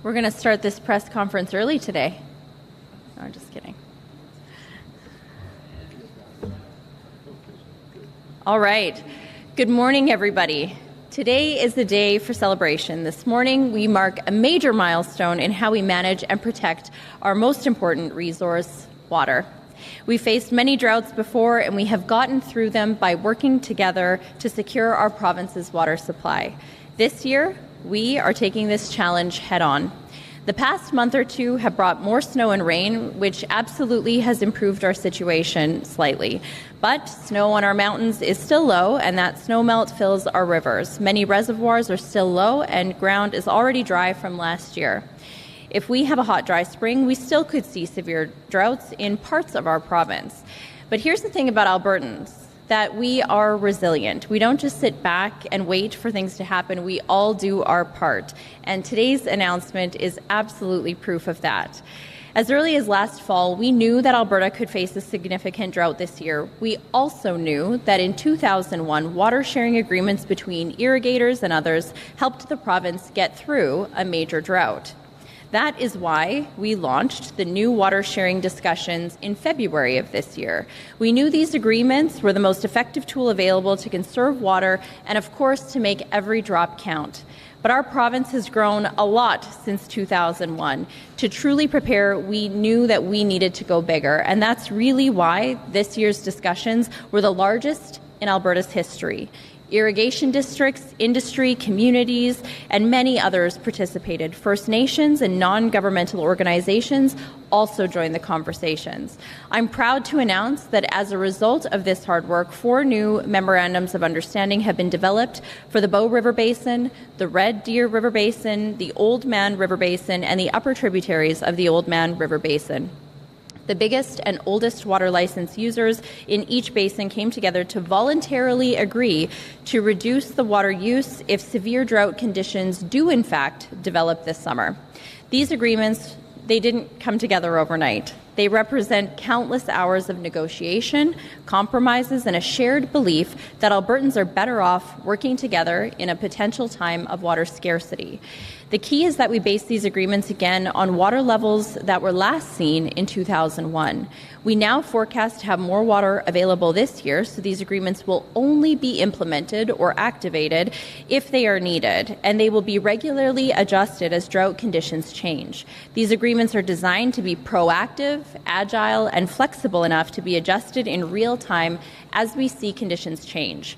We're going to start this press conference early today. No, I'm just kidding. All right. Good morning, everybody. Today is the day for celebration. This morning, we mark a major milestone in how we manage and protect our most important resource, water. We faced many droughts before, and we have gotten through them by working together to secure our province's water supply. This year, we are taking this challenge head on. The past month or two have brought more snow and rain, which absolutely has improved our situation slightly. But snow on our mountains is still low, and that snowmelt fills our rivers. Many reservoirs are still low, and ground is already dry from last year. If we have a hot, dry spring, we still could see severe droughts in parts of our province. But here's the thing about Albertans, that we are resilient. We don't just sit back and wait for things to happen. We all do our part. And today's announcement is absolutely proof of that. As early as last fall, we knew that Alberta could face a significant drought this year. We also knew that in 2001, water sharing agreements between irrigators and others helped the province get through a major drought. That is why we launched the new water sharing discussions in February of this year. We knew these agreements were the most effective tool available to conserve water and, of course, to make every drop count. But our province has grown a lot since 2001. To truly prepare, we knew that we needed to go bigger, and that's really why this year's discussions were the largest in Alberta's history. Irrigation districts, industry, communities, and many others participated. First Nations and non-governmental organizations also joined the conversations. I'm proud to announce that as a result of this hard work, 4 new memorandums of understanding have been developed for the Bow River Basin, the Red Deer River Basin, the Oldman River Basin, and the upper tributaries of the Oldman River Basin. The biggest and oldest water license users in each basin came together to voluntarily agree to reduce the water use if severe drought conditions do in fact develop this summer. These agreements, they didn't come together overnight. They represent countless hours of negotiation, compromises, and a shared belief that Albertans are better off working together in a potential time of water scarcity. The key is that we base these agreements again on water levels that were last seen in 2001. We now forecast to have more water available this year, so these agreements will only be implemented or activated if they are needed, and they will be regularly adjusted as drought conditions change. These agreements are designed to be proactive, agile, and flexible enough to be adjusted in real time as we see conditions change.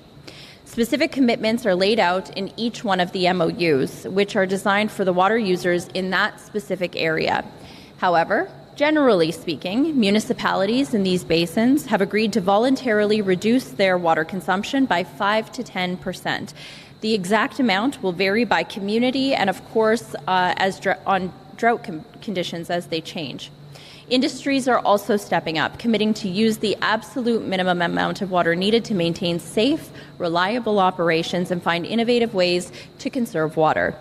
Specific commitments are laid out in each one of the MOUs, which are designed for the water users in that specific area. However, generally speaking, municipalities in these basins have agreed to voluntarily reduce their water consumption by 5 to 10%. The exact amount will vary by community and, of course, on drought conditions as they change. Industries are also stepping up, committing to use the absolute minimum amount of water needed to maintain safe, reliable operations and find innovative ways to conserve water.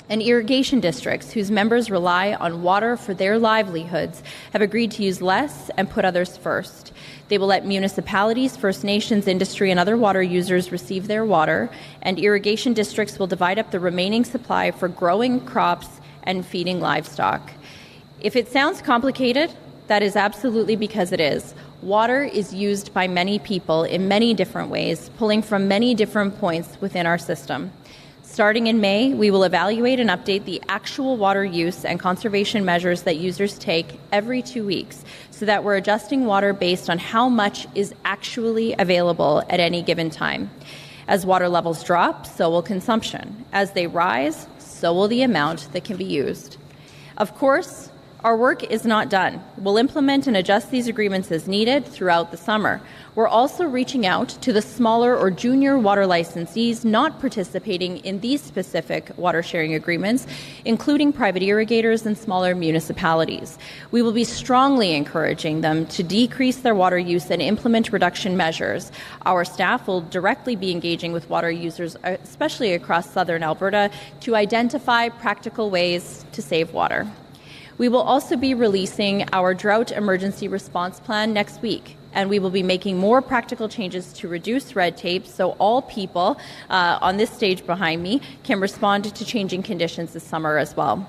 And irrigation districts, whose members rely on water for their livelihoods, have agreed to use less and put others first. They will let municipalities, First Nations, industry, and other water users receive their water, and irrigation districts will divide up the remaining supply for growing crops and feeding livestock. If it sounds complicated, that is absolutely because it is. Water is used by many people in many different ways, pulling from many different points within our system. Starting in May, we will evaluate and update the actual water use and conservation measures that users take every 2 weeks, so that we're adjusting water based on how much is actually available at any given time. As water levels drop, so will consumption. As they rise, so will the amount that can be used. Of course, our work is not done. We'll implement and adjust these agreements as needed throughout the summer. We're also reaching out to the smaller or junior water licensees not participating in these specific water sharing agreements, including private irrigators and smaller municipalities. We will be strongly encouraging them to decrease their water use and implement reduction measures. Our staff will directly be engaging with water users, especially across southern Alberta, to identify practical ways to save water. We will also be releasing our drought emergency response plan next week, and we will be making more practical changes to reduce red tape so all people on this stage behind me can respond to changing conditions this summer as well.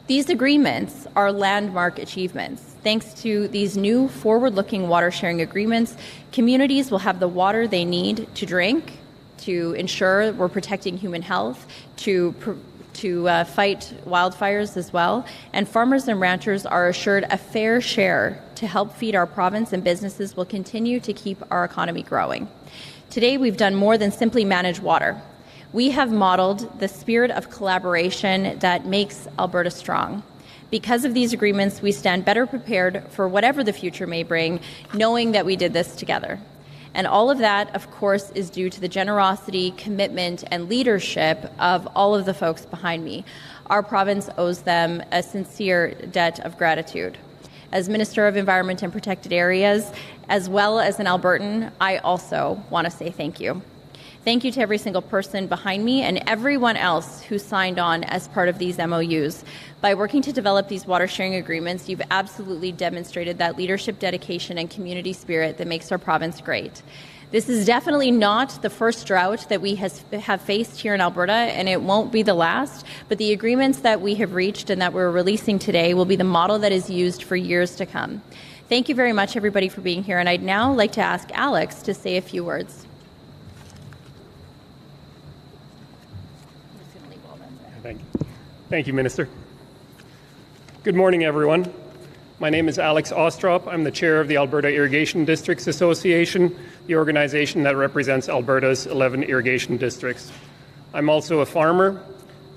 These agreements are landmark achievements. Thanks to these new forward-looking water sharing agreements, communities will have the water they need to drink, to ensure we're protecting human health, to fight wildfires as well, and farmers and ranchers are assured a fair share to help feed our province, and businesses will continue to keep our economy growing. Today, we've done more than simply manage water. We have modeled the spirit of collaboration that makes Alberta strong. Because of these agreements, we stand better prepared for whatever the future may bring, knowing that we did this together. And all of that, of course, is due to the generosity, commitment, and leadership of all of the folks behind me. Our province owes them a sincere debt of gratitude. As Minister of Environment and Protected Areas, as well as an Albertan, I also want to say thank you. Thank you to every single person behind me and everyone else who signed on as part of these MOUs. By working to develop these water sharing agreements, you've absolutely demonstrated that leadership, dedication, and community spirit that makes our province great. This is definitely not the first drought that we have faced here in Alberta, and it won't be the last, but the agreements that we have reached and that we're releasing today will be the model that is used for years to come. Thank you very much, everybody, for being here, and I'd now like to ask Alex to say a few words. Thank you, Minister. Good morning, everyone. My name is Alex Ostrop. I'm the chair of the Alberta Irrigation Districts Association, the organization that represents Alberta's 11 irrigation districts. I'm also a farmer,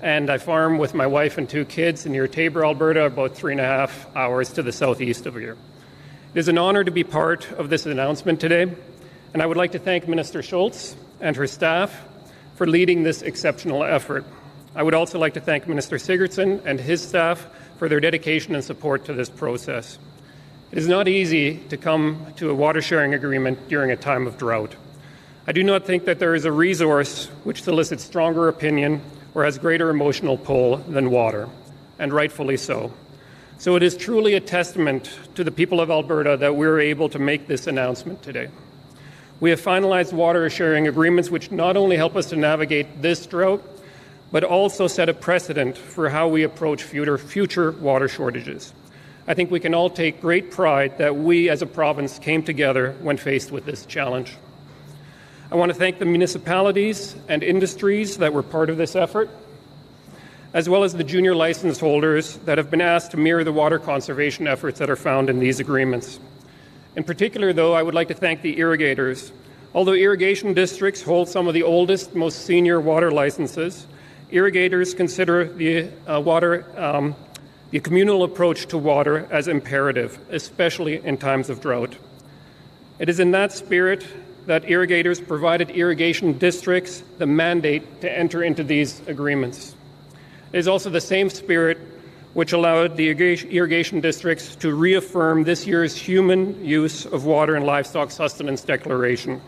and I farm with my wife and 2 kids near Tabor, Alberta, about 3.5 hours to the southeast of here. It is an honor to be part of this announcement today, and I would like to thank Minister Schultz and her staff for leading this exceptional effort. I would also like to thank Minister Sigurdsson and his staff for their dedication and support to this process. It is not easy to come to a water sharing agreement during a time of drought. I do not think that there is a resource which solicits stronger opinion or has greater emotional pull than water, and rightfully so. So it is truly a testament to the people of Alberta that we're able to make this announcement today. We have finalized water sharing agreements which not only help us to navigate this drought, but also set a precedent for how we approach future water shortages. I think we can all take great pride that we as a province came together when faced with this challenge. I want to thank the municipalities and industries that were part of this effort, as well as the junior license holders that have been asked to mirror the water conservation efforts that are found in these agreements. In particular, though, I would like to thank the irrigators. Although irrigation districts hold some of the oldest, most senior water licenses, irrigators consider the communal approach to water as imperative, especially in times of drought. It is in that spirit that irrigators provided irrigation districts the mandate to enter into these agreements. It is also the same spirit which allowed the irrigation districts to reaffirm this year's human use of water and livestock sustenance declaration.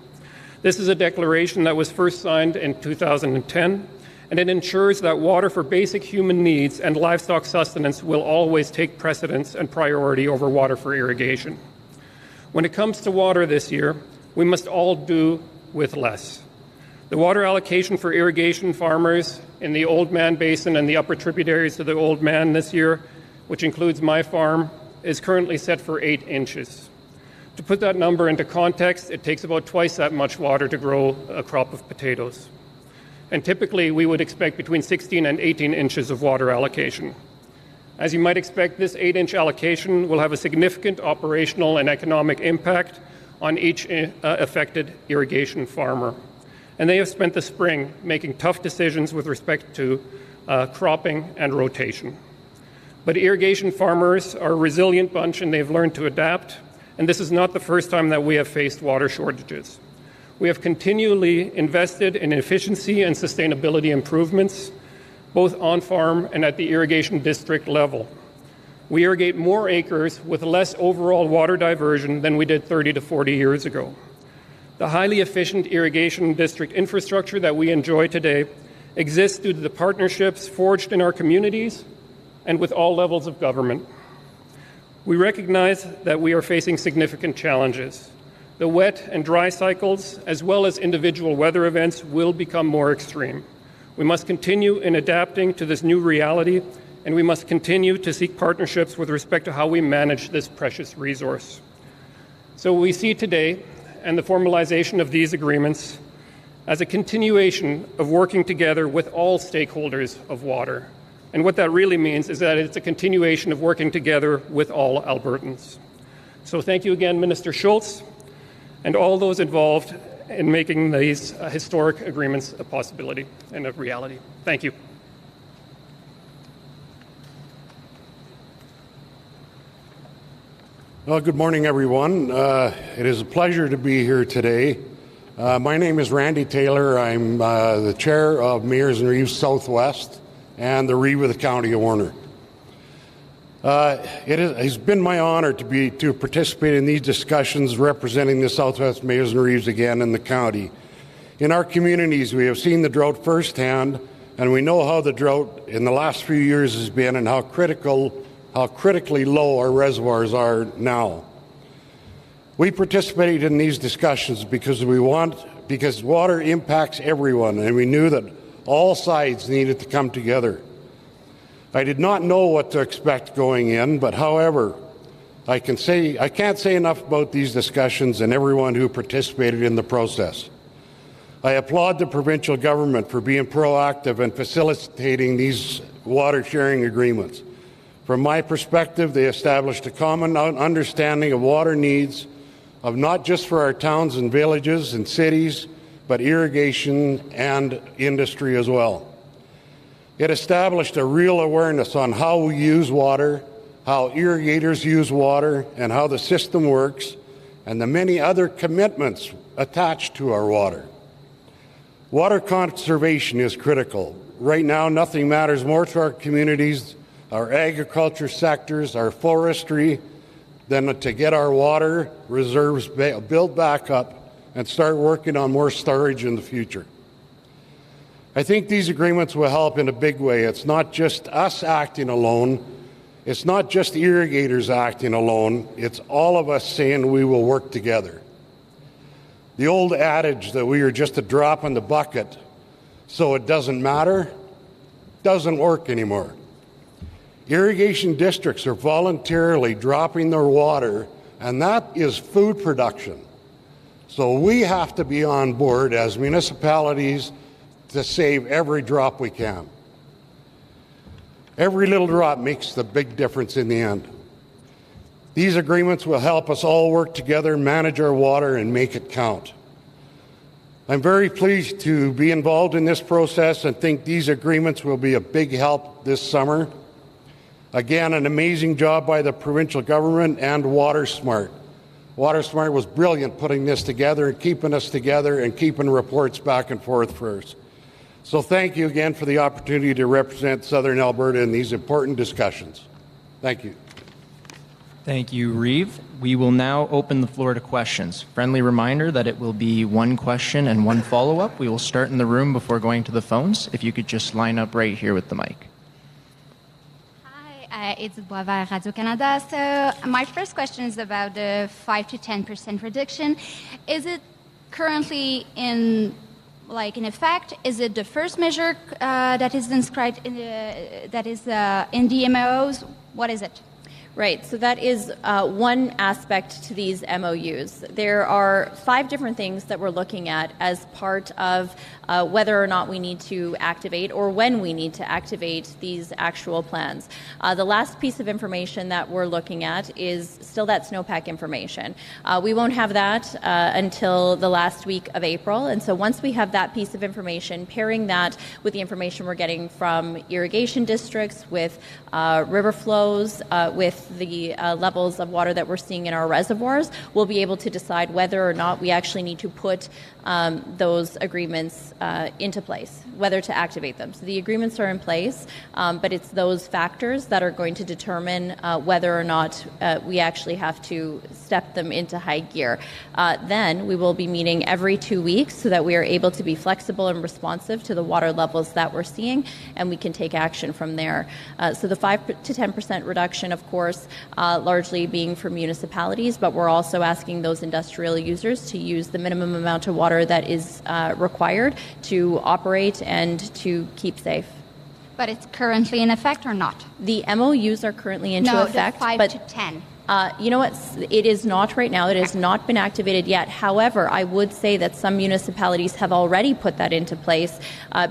This is a declaration that was first signed in 2010, and it ensures that water for basic human needs and livestock sustenance will always take precedence and priority over water for irrigation. When it comes to water this year, we must all do with less. The water allocation for irrigation farmers in the Oldman Basin and the upper tributaries to the Oldman this year, which includes my farm, is currently set for 8 inches. To put that number into context, it takes about twice that much water to grow a crop of potatoes. And typically, we would expect between 16 and 18 inches of water allocation. As you might expect, this 8-inch allocation will have a significant operational and economic impact on each affected irrigation farmer. And they have spent the spring making tough decisions with respect to cropping and rotation. But irrigation farmers are a resilient bunch, and they've learned to adapt. And this is not the first time that we have faced water shortages. We have continually invested in efficiency and sustainability improvements, both on-farm and at the irrigation district level. We irrigate more acres with less overall water diversion than we did 30 to 40 years ago. The highly efficient irrigation district infrastructure that we enjoy today exists due to the partnerships forged in our communities and with all levels of government. We recognize that we are facing significant challenges. The wet and dry cycles, as well as individual weather events, will become more extreme. We must continue in adapting to this new reality and we must continue to seek partnerships with respect to how we manage this precious resource. So we see today, and the formalization of these agreements, as a continuation of working together with all stakeholders of water. And what that really means is that it's a continuation of working together with all Albertans. So thank you again, Minister Schultz, and all those involved in making these historic agreements a possibility and a reality. Thank you. Well, good morning, everyone. It is a pleasure to be here today. My name is Randy Taylor. I'm the chair of Mayors and Reeves Southwest and the Reeve of the County of Warner. It has been my honor to participate in these discussions representing the Southwest Mayors and Reeves again in the county. In our communities, we have seen the drought firsthand, and we know how the drought in the last few years has been and how critically low our reservoirs are now. We participated in these discussions because water impacts everyone, and we knew that all sides needed to come together. I did not know what to expect going in, but however, I can't say enough about these discussions and everyone who participated in the process. I applaud the provincial government for being proactive and facilitating these water sharing agreements. From my perspective, they established a common understanding of water needs, of not just for our towns and villages and cities, but irrigation and industry as well. It established a real awareness on how we use water, how irrigators use water, and how the system works, and the many other commitments attached to our water. Water conservation is critical. Right now, nothing matters more to our communities, our agriculture sectors, our forestry, than to get our water reserves built back up and start working on more storage in the future. I think these agreements will help in a big way. It's not just us acting alone. It's not just irrigators acting alone. It's all of us saying we will work together. The old adage that we are just a drop in the bucket, so it doesn't matter, doesn't work anymore. Irrigation districts are voluntarily dropping their water, and that is food production. So we have to be on board as municipalities to save every drop we can. Every little drop makes the big difference in the end. These agreements will help us all work together, manage our water, and make it count. I'm very pleased to be involved in this process and think these agreements will be a big help this summer. Again, an amazing job by the provincial government and WaterSmart. WaterSmart was brilliant putting this together and keeping us together and keeping reports back and forth for us. So thank you again for the opportunity to represent Southern Alberta in these important discussions. Thank you. Thank you, Reeve. We will now open the floor to questions. Friendly reminder that it will be one question and one follow-up. We will start in the room before going to the phones. If you could just line up right here with the mic. It's Boisvert, Radio-Canada. So my first question is about the 5 to 10% reduction. Is it currently in effect? Is it the first measure that is inscribed in the MOUs? What is it? Right, so that is one aspect to these MOUs. There are 5 different things that we're looking at as part of whether or not we need to activate or when we need to activate these actual plans. The last piece of information that we're looking at is still that snowpack information. We won't have that until the last week of April, and so once we have that piece of information, pairing that with the information we're getting from irrigation districts, with river flows, with the levels of water that we're seeing in our reservoirs, we'll be able to decide whether or not we actually need to put those agreements into place, whether to activate them. So the agreements are in place, but it's those factors that are going to determine whether or not we actually have to step them into high gear. Then we will be meeting every 2 weeks so that we are able to be flexible and responsive to the water levels that we're seeing, and we can take action from there. So the 5 to 10% reduction, of course, largely being for municipalities, but we're also asking those industrial users to use the minimum amount of water that is required to operate and to keep safe. But it's currently in effect or not? The MOUs are currently into effect. No, the 5 but to 10. You know what? It is not right now. It has not been activated yet. However, I would say that some municipalities have already put that into place,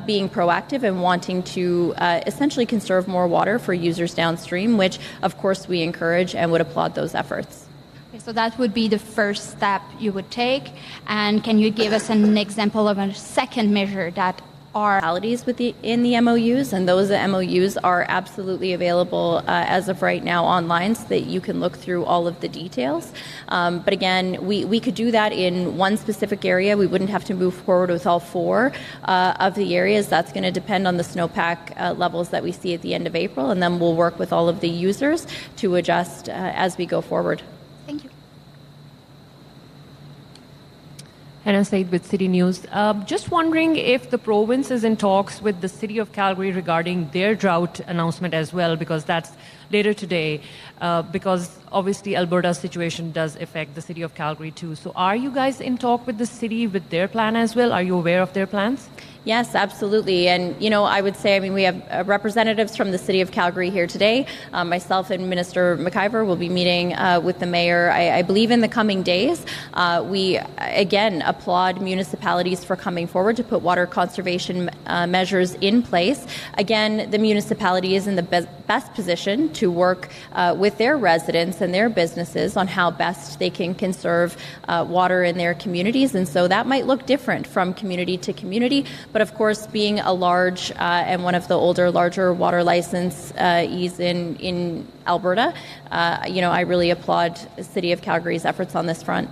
being proactive and wanting to essentially conserve more water for users downstream, which, of course, we encourage and would applaud those efforts. Okay, so that would be the first step you would take. And can you give us an example of a second measure that are Municipalities in the MOUs, and those MOUs are absolutely available as of right now online so that you can look through all of the details. But again, we could do that in one specific area. We wouldn't have to move forward with all 4 of the areas. That's going to depend on the snowpack levels that we see at the end of April, and then we'll work with all of the users to adjust as we go forward. Thank you. Hannah Said with City News. Just wondering if the province is in talks with the City of Calgary regarding their drought announcement as well, because that's later today, because obviously Alberta's situation does affect the City of Calgary too. So are you guys in talk with the city with their plan as well? Are you aware of their plans? Yes, absolutely. And, I would say, we have representatives from the City of Calgary here today. Myself and Minister McIver will be meeting with the mayor, I believe, in the coming days. We, again, applaud municipalities for coming forward to put water conservation measures in place. Again, the municipality is in the best position to work with their residents and their businesses on how best they can conserve water in their communities. And so that might look different from community to community. But of course, being a large and one of the larger water licensees in Alberta, I really applaud the City of Calgary's efforts on this front.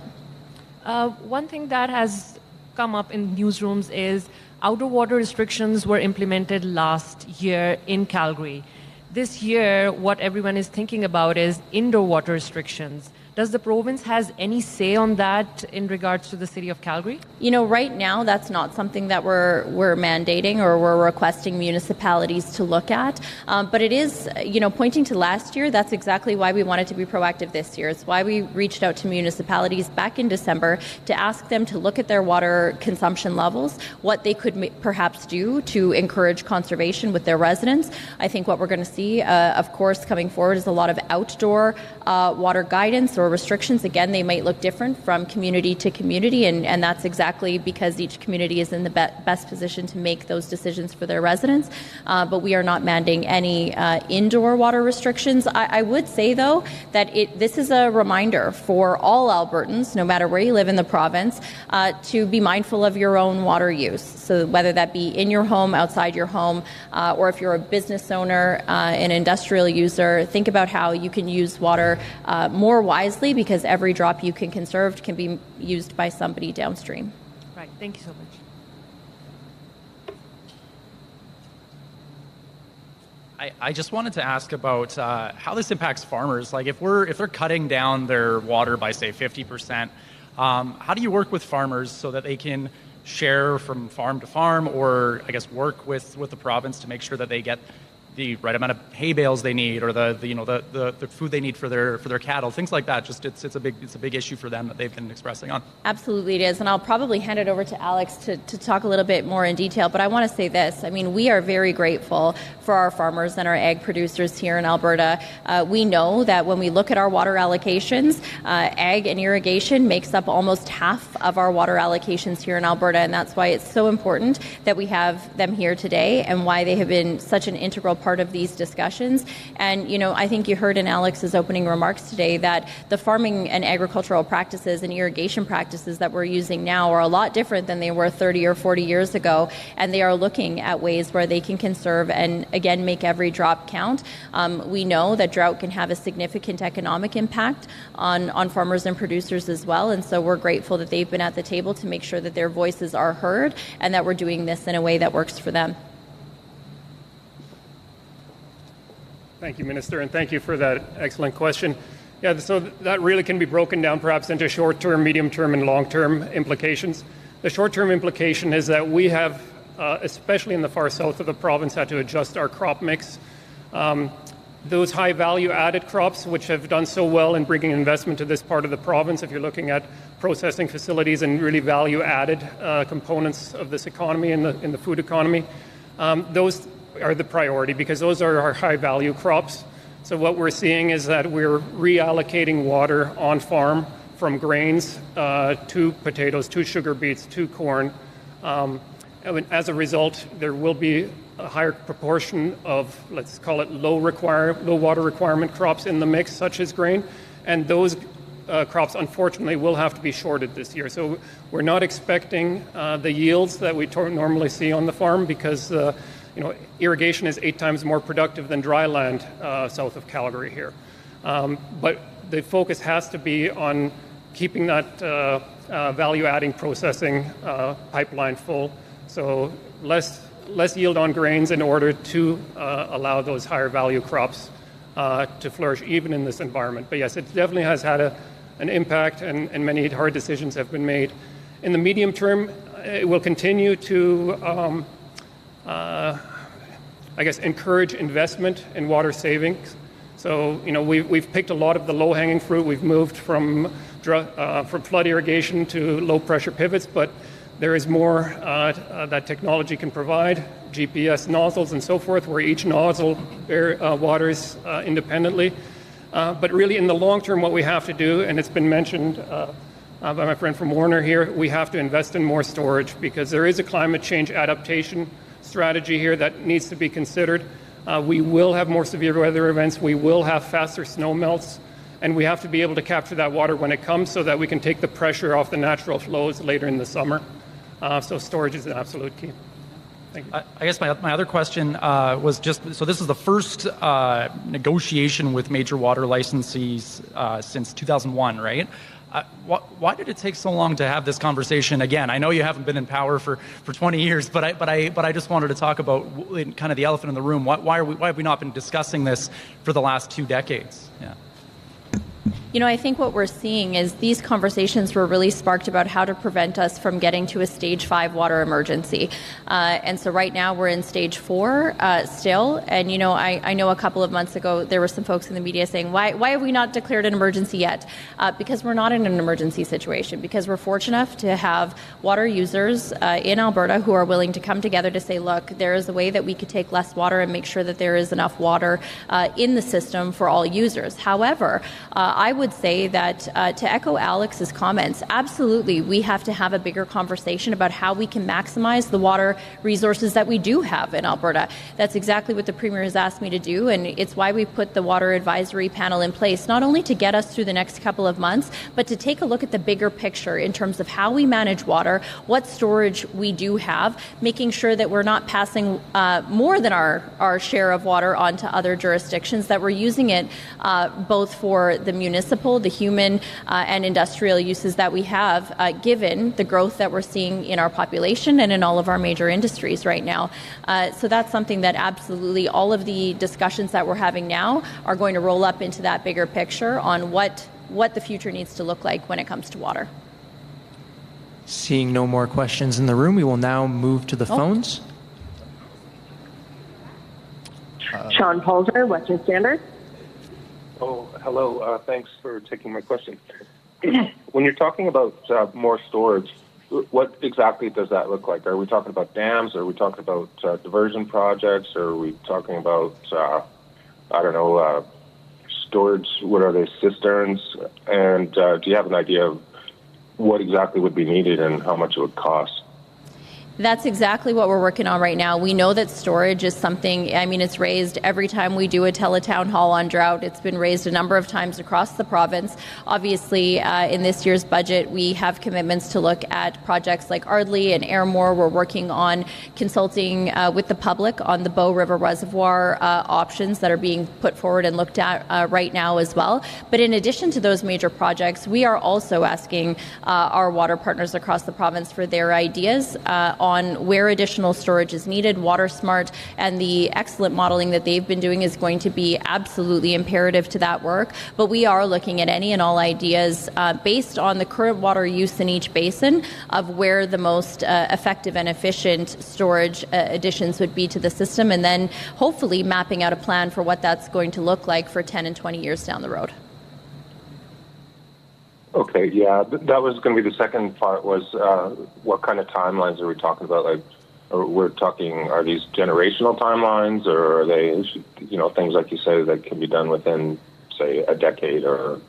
One thing that has come up in newsrooms is outdoor water restrictions were implemented last year in Calgary. This year, what everyone is thinking about is indoor water restrictions. Does the province has any say on that in regards to the City of Calgary? Right now, that's not something that we're mandating or we're requesting municipalities to look at. But it is, pointing to last year, that's exactly why we wanted to be proactive this year. It's why we reached out to municipalities back in December to ask them to look at their water consumption levels, what they could perhaps do to encourage conservation with their residents. I think what we're going to see, of course, coming forward is a lot of outdoor water guidance or restrictions. Again, they might look different from community to community, and that's exactly because each community is in the best position to make those decisions for their residents. But we are not mandating any indoor water restrictions. I would say, though, that this is a reminder for all Albertans, no matter where you live in the province, to be mindful of your own water use. So whether that be in your home, outside your home, or if you're a business owner, an industrial user, think about how you can use water more wisely, because every drop you can conserve can be used by somebody downstream. Right. Thank you so much. I just wanted to ask about how this impacts farmers. Like if they're cutting down their water by say 50%, how do you work with farmers so that they can share from farm to farm, or I guess work with the province to make sure that they get the right amount of hay bales they need, or the food they need for their cattle, things like that. Just it's a big issue for them that they've been expressing on. Absolutely, it is, and I'll probably hand it over to Alex to talk a little bit more in detail. But I want to say this: we are very grateful for our farmers and our ag producers here in Alberta. We know that when we look at our water allocations, ag and irrigation makes up almost half of our water allocations here in Alberta, and that's why it's so important that we have them here today, and why they have been such an integral part of these discussions. And, I think you heard in Alex's opening remarks today that the farming and agricultural practices and irrigation practices that we're using now are a lot different than they were 30 or 40 years ago. And they are looking at ways where they can conserve and, again, make every drop count. We know that drought can have a significant economic impact on farmers and producers as well. And so we're grateful that they've been at the table to make sure that their voices are heard and that we're doing this in a way that works for them. Thank you, Minister, and thank you for that excellent question. Yeah, so that really can be broken down perhaps into short-term, medium-term, and long-term implications. The short-term implication is that we have, especially in the far south of the province, had to adjust our crop mix. Those high value-added crops, which have done so well in bringing investment to this part of the province, if you're looking at processing facilities and really value-added components of this economy and in the food economy, those are the priority because those are our high value crops. So what we're seeing is that we're reallocating water on farm from grains to potatoes, to sugar beets, to corn. As a result, there will be a higher proportion of, let's call it, low water requirement crops in the mix, such as grain, and those crops, unfortunately, will have to be shorted this year. So we're not expecting the yields that we normally see on the farm because irrigation is 8 times more productive than dry land south of Calgary here. But the focus has to be on keeping that value-adding processing pipeline full. So less yield on grains in order to allow those higher value crops to flourish even in this environment. But yes, it definitely has had an impact, and many hard decisions have been made. In the medium term, it will continue to, encourage investment in water savings. So, we've picked a lot of the low-hanging fruit. We've moved from flood irrigation to low-pressure pivots, but there is more that technology can provide, GPS nozzles and so forth, where each nozzle waters independently. But really, in the long term, what we have to do, and it's been mentioned by my friend from Warner here, we have to invest in more storage because there is a climate change adaptation strategy here that needs to be considered. We will have more severe weather events. We will have faster snow melts. And we have to be able to capture that water when it comes so that we can take the pressure off the natural flows later in the summer. So storage is an absolute key. Thank you. I guess my other question was just, so this is the first negotiation with major water licensees since 2001, right? Why did it take so long to have this conversation again? I know you haven't been in power for 20 years, but I just wanted to talk about kind of the elephant in the room. Why have we not been discussing this for the last 2 decades? Yeah. I think what we're seeing is these conversations were really sparked about how to prevent us from getting to a stage 5 water emergency. And so right now we're in stage 4 still. And, I know a couple of months ago there were some folks in the media saying, why have we not declared an emergency yet? Because we're not in an emergency situation, because we're fortunate enough to have water users in Alberta who are willing to come together to say, look, there is a way that we could take less water and make sure that there is enough water in the system for all users. However, I would say that to echo Alex's comments, absolutely, we have to have a bigger conversation about how we can maximize the water resources that we do have in Alberta. That's exactly what the Premier has asked me to do, and it's why we put the Water Advisory Panel in place, not only to get us through the next couple of months, but to take a look at the bigger picture in terms of how we manage water, what storage we do have, making sure that we're not passing more than our share of water onto other jurisdictions, that we're using it both for the municipal, the human and industrial uses that we have, given the growth that we're seeing in our population and in all of our major industries right now. So that's something that absolutely all of the discussions that we're having now are going to roll up into that bigger picture on what the future needs to look like when it comes to water. Seeing no more questions in the room, we will now move to the phones. Sean Polzer, Western Standard. Oh, hello. Thanks for taking my question. When you're talking about more storage, what exactly does that look like? Are we talking about dams? Are we talking about diversion projects? Or are we talking about, storage? What are they, cisterns? And do you have an idea of what exactly would be needed and how much it would cost? That's exactly what we're working on right now. We know that storage is something, it's raised every time we do a teletown hall on drought. It's been raised a number of times across the province. Obviously, in this year's budget, we have commitments to look at projects like Ardley and Airmore. We're working on consulting with the public on the Bow River Reservoir options that are being put forward and looked at right now as well. But in addition to those major projects, we are also asking our water partners across the province for their ideas on where additional storage is needed. WaterSmart and the excellent modeling that they've been doing is going to be absolutely imperative to that work. But we are looking at any and all ideas based on the current water use in each basin of where the most effective and efficient storage additions would be to the system, and then hopefully mapping out a plan for what that's going to look like for 10 and 20 years down the road. Okay, yeah, that was going to be the second part was what kind of timelines are we talking about? Like, we're talking, are these generational timelines, or are they, things like you say that can be done within, say, a decade or?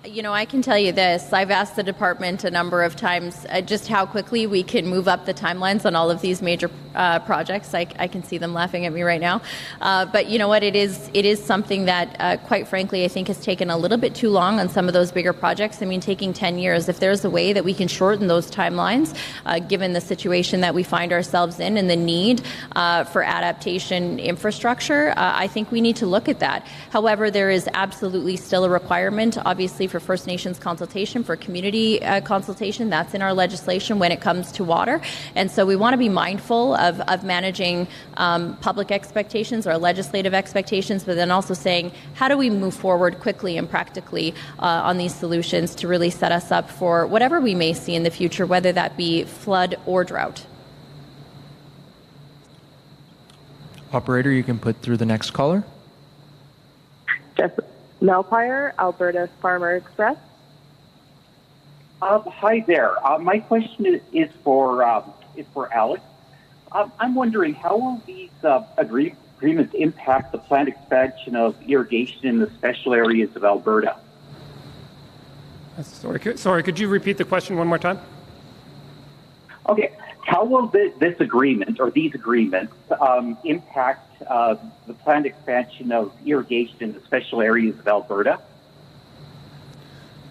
I can tell you this. I've asked the department a number of times just how quickly we can move up the timelines on all of these major projects. I can see them laughing at me right now. But you know what? It is something that, quite frankly, I think has taken a little bit too long on some of those bigger projects. I mean, taking 10 years, if there's a way that we can shorten those timelines, given the situation that we find ourselves in and the need for adaptation infrastructure, I think we need to look at that. However, there is absolutely still a requirement, obviously, for First Nations consultation, for community consultation. That's in our legislation when it comes to water. And so we want to be mindful of managing public expectations or legislative expectations, but then also saying, how do we move forward quickly and practically on these solutions to really set us up for whatever we may see in the future, whether that be flood or drought. Operator, you can put through the next caller. Jeff Malpire, Alberta Farmer Express. Hi there. My question is for Alex. I'm wondering, how will these agreements impact the planned expansion of irrigation in the special areas of Alberta? Sorry, could you repeat the question one more time? Okay. How will this agreement or these agreements impact the planned expansion of irrigation in the special areas of Alberta?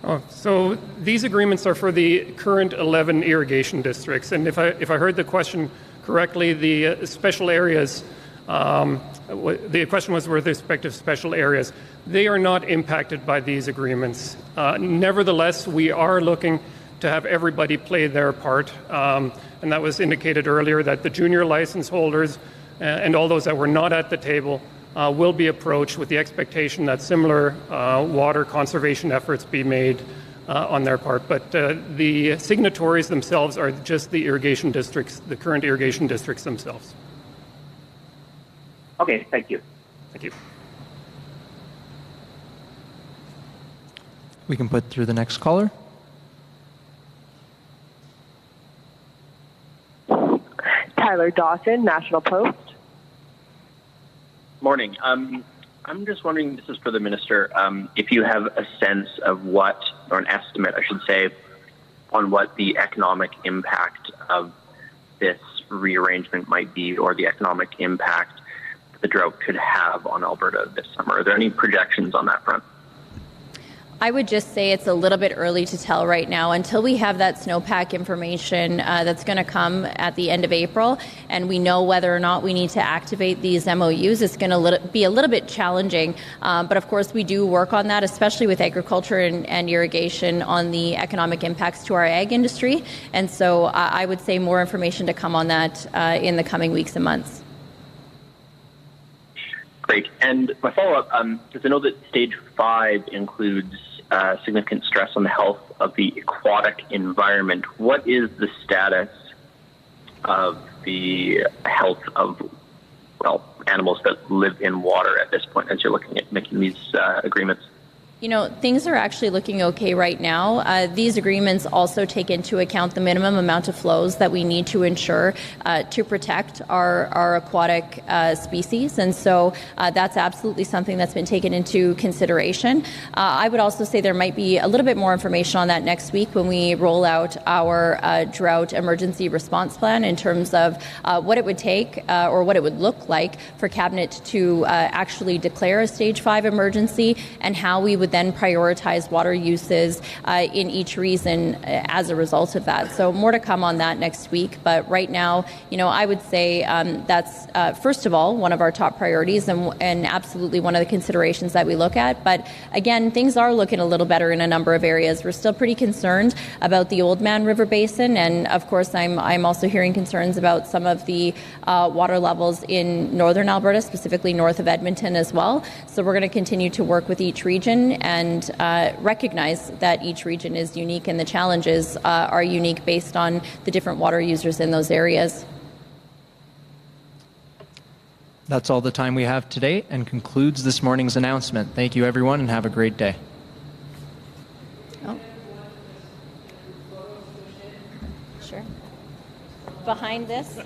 Oh, so these agreements are for the current 11 irrigation districts, and if I heard the question correctly, the special areas, the question was with respect to special areas. They are not impacted by these agreements. Nevertheless, we are looking to have everybody play their part, and that was indicated earlier that the junior license holders and all those that were not at the table will be approached with the expectation that similar water conservation efforts be made on their part. But the signatories themselves are just the irrigation districts, the current irrigation districts themselves. Okay, thank you. Thank you. We can put through the next caller. Tyler Dawson, National Post. Morning. I'm just wondering, this is for the minister, if you have a sense of what, or an estimate, I should say, on what the economic impact of this rearrangement might be, or the economic impact the drought could have on Alberta this summer. Are there any projections on that front? I would just say it's a little bit early to tell right now until we have that snowpack information that's going to come at the end of April, and we know whether or not we need to activate these MOUs. It's going to be a little bit challenging, but of course we do work on that, especially with agriculture and irrigation, on the economic impacts to our ag industry. And so I would say more information to come on that in the coming weeks and months. Great. And my follow-up, because I know that stage 5 includes significant stress on the health of the aquatic environment. What is the status of the health of, animals that live in water at this point as you're looking at making these agreements? You know, things are actually looking okay right now. These agreements also take into account the minimum amount of flows that we need to ensure to protect our aquatic species. And so that's absolutely something that's been taken into consideration. I would also say there might be a little bit more information on that next week when we roll out our drought emergency response plan in terms of what it would take or what it would look like for Cabinet to actually declare a stage 5 emergency, and how we would then prioritize water uses in each region as a result of that. So more to come on that next week. But right now, you know, I would say that's, first of all, one of our top priorities and absolutely one of the considerations that we look at. But again, things are looking a little better in a number of areas. We're still pretty concerned about the Oldman River Basin. And of course, I'm also hearing concerns about some of the water levels in northern Alberta, specifically north of Edmonton as well. So we're going to continue to work with each region and recognize that each region is unique and the challenges are unique based on the different water users in those areas. That's all the time we have today and concludes this morning's announcement. Thank you, everyone, and have a great day. Oh. Sure. Behind this.